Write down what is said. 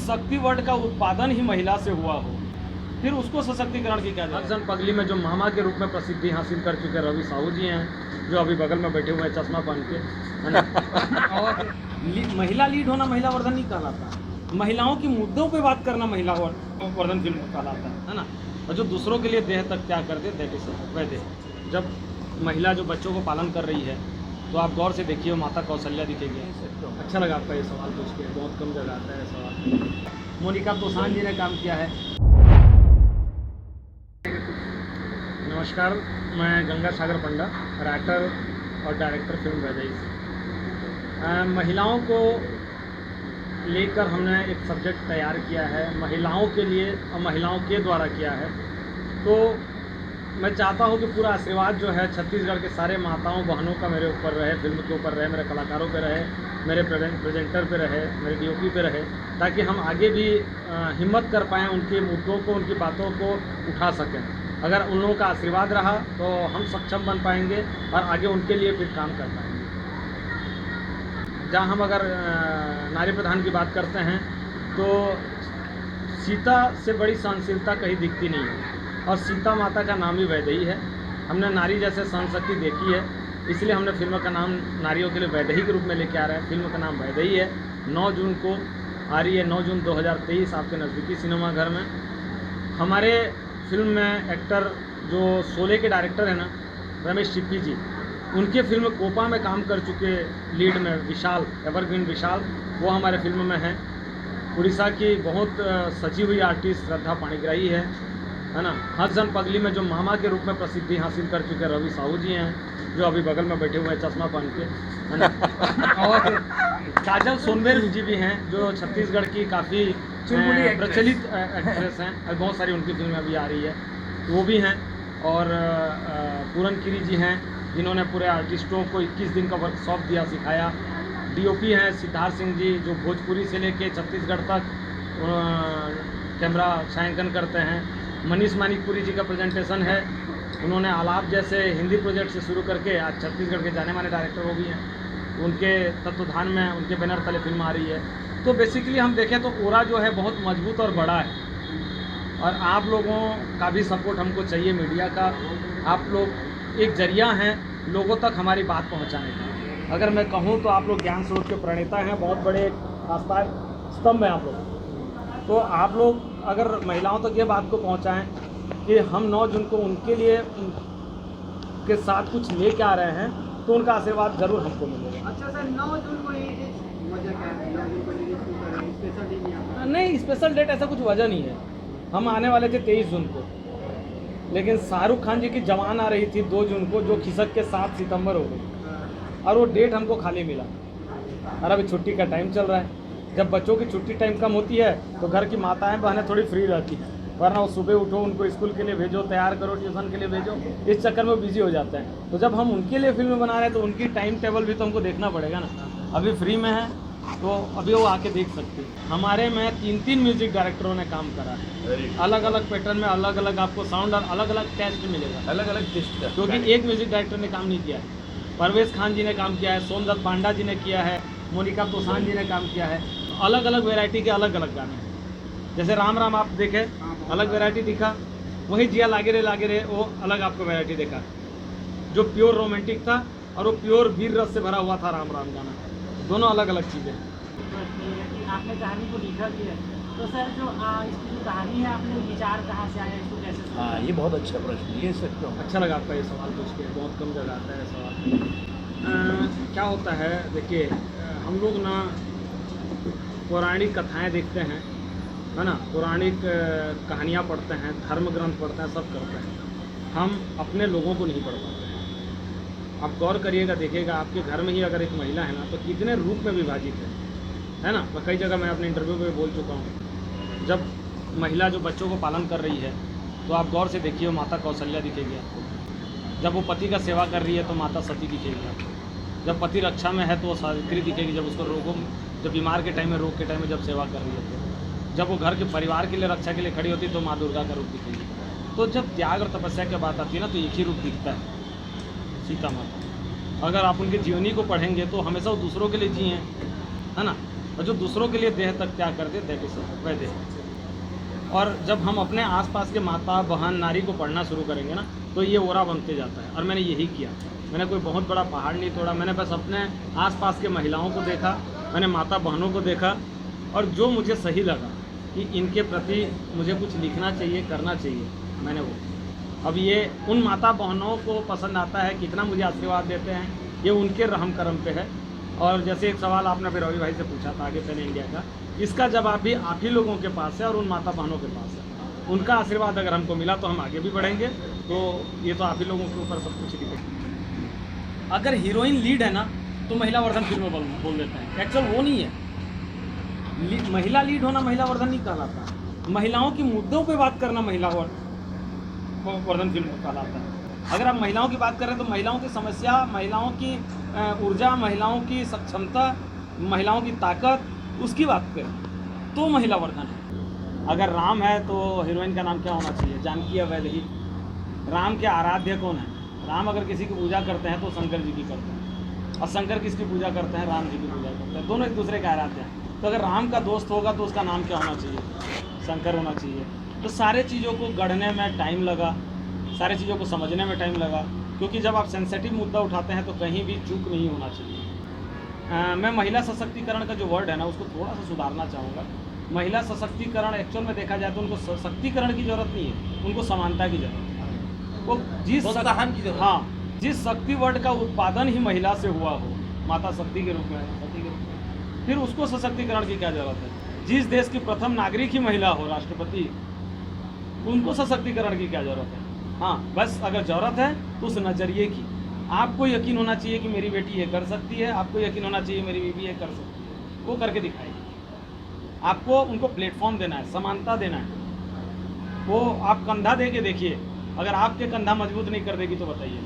शक्ति वर्ड का उत्पादन ही महिला से हुआ हो, फिर उसको सशक्तिकरण की क्या जरूरत? हसन पगली में जो मामा के रूप में प्रसिद्धि हासिल कर चुके रवि साहू जी हैं, जो अभी बगल में बैठे हुए हैं चश्मा पहन के, है ना। और महिला लीड होना महिला वर्धन नहीं कहलाता, महिलाओं की मुद्दों पे बात करना महिला वर्धन फिल्म कहलाता है ना। और जो दूसरों के लिए देह तक त्याग कर दे दैट इज वैदे। जब महिला जो बच्चों को पालन कर रही है तो आप गौर से देखिए माता कौशल्या दिखेगी। अच्छा लगा आपका ये सवाल पूछ के, बहुत कम जगह आता है सवाल। मोनिका तोसान जी ने काम किया है। नमस्कार, मैं गंगा सागर पंडा, राइटर और डायरेक्टर फिल्म वैदेही से। महिलाओं को लेकर हमने एक सब्जेक्ट तैयार किया है, महिलाओं के लिए और महिलाओं के द्वारा किया है। तो मैं चाहता हूं कि पूरा आशीर्वाद जो है छत्तीसगढ़ के सारे माताओं बहनों का मेरे ऊपर रहे, फिल्म के ऊपर रहे, मेरे कलाकारों पे रहे, मेरे प्रेजेंटर पे रहे, मेरे डीओपी पे रहे, ताकि हम आगे भी हिम्मत कर पाएँ, उनके मुद्दों को, उनकी बातों को उठा सकें। अगर उन लोगों का आशीर्वाद रहा तो हम सक्षम बन पाएंगे और आगे उनके लिए फिर काम कर पाएंगे। जहाँ हम अगर नारी प्रधान की बात करते हैं तो सीता से बड़ी सहनशीलता कहीं दिखती नहीं है, और सीता माता का नाम ही वैदेही है। हमने नारी जैसे सहनशक्ति देखी है, इसलिए हमने फिल्म का नाम नारियों के लिए वैदेही के रूप में लेके आ रहे हैं। फिल्म का नाम वैदेही है, 9 जून को आ रही है, 9 जून 2023 आपके नज़दीकी सिनेमाघर में। हमारे फिल्म में एक्टर जो शोले के डायरेक्टर हैं ना, रमेश सिप्पी जी, उनके फिल्म कोपा में काम कर चुके लीड में विशाल, एवरग्रीन विशाल, वो हमारे फिल्म में हैं। उड़ीसा की बहुत सजी हुई आर्टिस्ट श्रद्धा पाणिग्राही है ना। हसन पगली में जो मामा के रूप में प्रसिद्धि हासिल कर चुके रवि साहू जी हैं, जो अभी बगल में बैठे हुए हैं चश्मा पहन के, है ना। और काजल सोनवेर जी भी हैं, जो छत्तीसगढ़ की काफ़ी प्रचलित एक्ट्रेस हैं, और बहुत सारी उनकी फिल्में अभी आ रही है, वो भी हैं। और पूरन गिरी जी हैं, जिन्होंने पूरे आर्टिस्टों को 21 दिन का वर्कशॉप दिया, सिखाया। डीओपी हैं सिद्धार्थ सिंह जी, जो भोजपुरी से लेके छत्तीसगढ़ तक कैमरा छायांकन करते हैं। मनीष मानिकपुरी जी का प्रेजेंटेशन है, उन्होंने आलाप जैसे हिंदी प्रोजेक्ट से शुरू करके आज छत्तीसगढ़ के जाने माने डायरेक्टर वो भी हैं। उनके तत्वाधान में, उनके बैनर तले फिल्म आ रही है। तो बेसिकली हम देखें तो ओरा जो है बहुत मजबूत और बड़ा है, और आप लोगों का भी सपोर्ट हमको चाहिए, मीडिया का। आप लोग एक जरिया हैं लोगों तक हमारी बात पहुंचाने का। अगर मैं कहूं तो आप लोग ज्ञान स्रोत के प्रणेता हैं, बहुत बड़े आस्था स्तंभ हैं आप लोग। तो आप लोग अगर महिलाओं तक ये बात को पहुंचाएं कि हम 9 जून को उनके लिए के साथ कुछ लेके आ रहे हैं, तो उनका आशीर्वाद जरूर हमको मिलेगा। अच्छा सर, 9 जून को वजह क्या है? 9 जून को स्पेशल डे नहीं? नहीं, स्पेशल डेट ऐसा कुछ वजह नहीं है। हम आने वाले थे 23 जून को, लेकिन शाहरुख खान जी की जवान आ रही थी 2 जून को, जो खिसक के 7 सितंबर हो गई, और वो डेट हमको खाली मिला। और अभी छुट्टी का टाइम चल रहा है। जब बच्चों की छुट्टी टाइम कम होती है तो घर की माताएं बहनें थोड़ी फ्री रहती हैं, वरना वो सुबह उठो, उनको स्कूल के लिए भेजो, तैयार करो, ट्यूशन के लिए भेजो, इस चक्कर में बिजी हो जाते हैं। तो जब हम उनके लिए फिल्म बना रहे हैं तो उनकी टाइम टेबल भी तो हमको देखना पड़ेगा ना। अभी फ्री में है तो अभी वो आके देख सकते हैं। हमारे में 3 म्यूजिक डायरेक्टरों ने काम करा है, अलग अलग पैटर्न में, अलग अलग आपको साउंड और अलग अलग टेस्ट मिलेगा, अलग अलग टेस्ट का, क्योंकि एक म्यूजिक डायरेक्टर ने काम नहीं किया है। परवेश खान जी ने काम किया है, सोमदत्त पांडा जी ने किया है, मोनिका तोसान जी ने काम किया है। अलग अलग वैरायटी के अलग अलग गाने हैं। जैसे राम राम आप देखे, अलग वैरायटी दिखा, वही जिया लागे रे वो अलग आपको वैरायटी देखा, जो प्योर रोमांटिक था और वो प्योर वीर रस से भरा हुआ था राम राम गाना। दोनों अलग अलग चीज़ें हैं। आपने कहानी को लिखा भी है, तो सर जो इसकी जो कहानी है, आपने विचार कहाँ से आया, इसको कैसे? हाँ, ये बहुत अच्छा प्रश्न, ये सकते हो। अच्छा लगा आपका ये सवाल पूछ के, बहुत कम जगह आता है सवाल। क्या होता है, देखिए हम लोग ना पौराणिक कथाएं देखते हैं, है ना, पौराणिक कहानियाँ पढ़ते हैं, धर्म ग्रंथ पढ़ते हैं, सब करते हैं। हम अपने लोगों को नहीं पढ़ पाते हैं। आप गौर करिएगा, देखिएगा आपके घर में ही अगर एक महिला है ना, तो कितने रूप में विभाजित है ना। मैं कई जगह मैं अपने इंटरव्यू में बोल चुका हूँ। जब महिला जो बच्चों को पालन कर रही है तो आप गौर से देखिए, माता कौशल्या दिखेगी आपको। जब वो पति का सेवा कर रही है तो माता सती दिखेगी आपको। जब पति रक्षा में है तो वो सावित्री दिखेगी, जब उसको रोगों, जब बीमार के टाइम में, रोग के टाइम में जब सेवा कर रही है तो। जब वो घर के परिवार के लिए, रक्षा के लिए खड़ी होती है तो माँ दुर्गा का रूप दिखेगी। तो जब त्याग और तपस्या की बात आती है ना, तो एक ही रूप दिखता है, सीता माता। अगर आप उनके जीवनी को पढ़ेंगे तो हमेशा वो दूसरों के लिए जिए, है ना। और जो दूसरों के लिए देह तक त्याग कर दे दैट इज वह देह। और जब हम अपने आसपास के माता बहन नारी को पढ़ना शुरू करेंगे ना तो ये ओरा बनते जाता है। और मैंने यही किया, मैंने कोई बहुत बड़ा पहाड़ नहीं तोड़ा, मैंने बस अपने आसपास के महिलाओं को देखा, मैंने माता बहनों को देखा, और जो मुझे सही लगा कि इनके प्रति मुझे कुछ लिखना चाहिए, करना चाहिए, मैंने वो। अब ये उन माता बहनों को पसंद आता है, कितना मुझे आशीर्वाद देते हैं, ये उनके रहम करम पे है। और जैसे एक सवाल आपने फिर रवि भाई से पूछा था आगे पैन इंडिया का, इसका जवाब भी आप ही लोगों के पास है और उन माता बहनों के पास है। उनका आशीर्वाद अगर हमको मिला तो हम आगे भी बढ़ेंगे, तो ये तो आप ही लोगों के ऊपर सब कुछ डिपेंड। अगर हीरोइन लीड है ना तो महिला वर्धन फिल्म में बोल देते हैं, एक्चुअल वो नहीं है। महिला लीड होना महिला वर्धन नहीं कहलाता, महिलाओं की मुद्दों पे बात करना महिला वर्धन फिल्म कहलाता है। अगर आप महिलाओं की बात करें तो महिलाओं की समस्या, महिलाओं की ऊर्जा, महिलाओं की सक्षमता, महिलाओं की ताकत, उसकी बात करें तो महिला वर्धन है। अगर राम है तो हीरोइन का नाम क्या होना चाहिए? जानकी है वैदेही। राम के आराध्य कौन है? राम अगर किसी की पूजा करते हैं तो शंकर जी की करते हैं, और शंकर किसकी पूजा करते हैं? राम जी की पूजा करते हैं। दोनों एक दूसरे के आराध्य हैं। तो अगर राम का दोस्त होगा तो उसका नाम क्या होना चाहिए? शंकर होना चाहिए। तो सारे चीज़ों को गढ़ने में टाइम लगा, सारे चीज़ों को समझने में टाइम लगा, क्योंकि जब आप सेंसिटिव मुद्दा उठाते हैं तो कहीं भी चूक नहीं होना चाहिए। मैं महिला सशक्तिकरण का जो वर्ड है ना उसको थोड़ा सा सुधारना चाहूँगा। महिला सशक्तिकरण एक्चुअल में देखा जाए तो उनको सशक्तिकरण की ज़रूरत नहीं है, उनको समानता की ज़रूरत है। वो हाँ, जिस शक्ति वर्ड का उत्पादन ही महिला से हुआ हो, माता शक्ति के रूप में, फिर उसको सशक्तिकरण की क्या ज़रूरत है? जिस देश की प्रथम नागरिक ही महिला हो, राष्ट्रपति, उनको सशक्तिकरण की क्या ज़रूरत है? हाँ, बस अगर ज़रूरत है तो उस नज़रिए की। आपको यकीन होना चाहिए कि मेरी बेटी ये कर सकती है, आपको यकीन होना चाहिए मेरी बीवी ये कर सकती है, वो करके दिखाएगी। आपको उनको प्लेटफॉर्म देना है, समानता देना है। वो आप कंधा दे के देखिए, अगर आपके कंधा मजबूत नहीं कर देगी तो बताइए।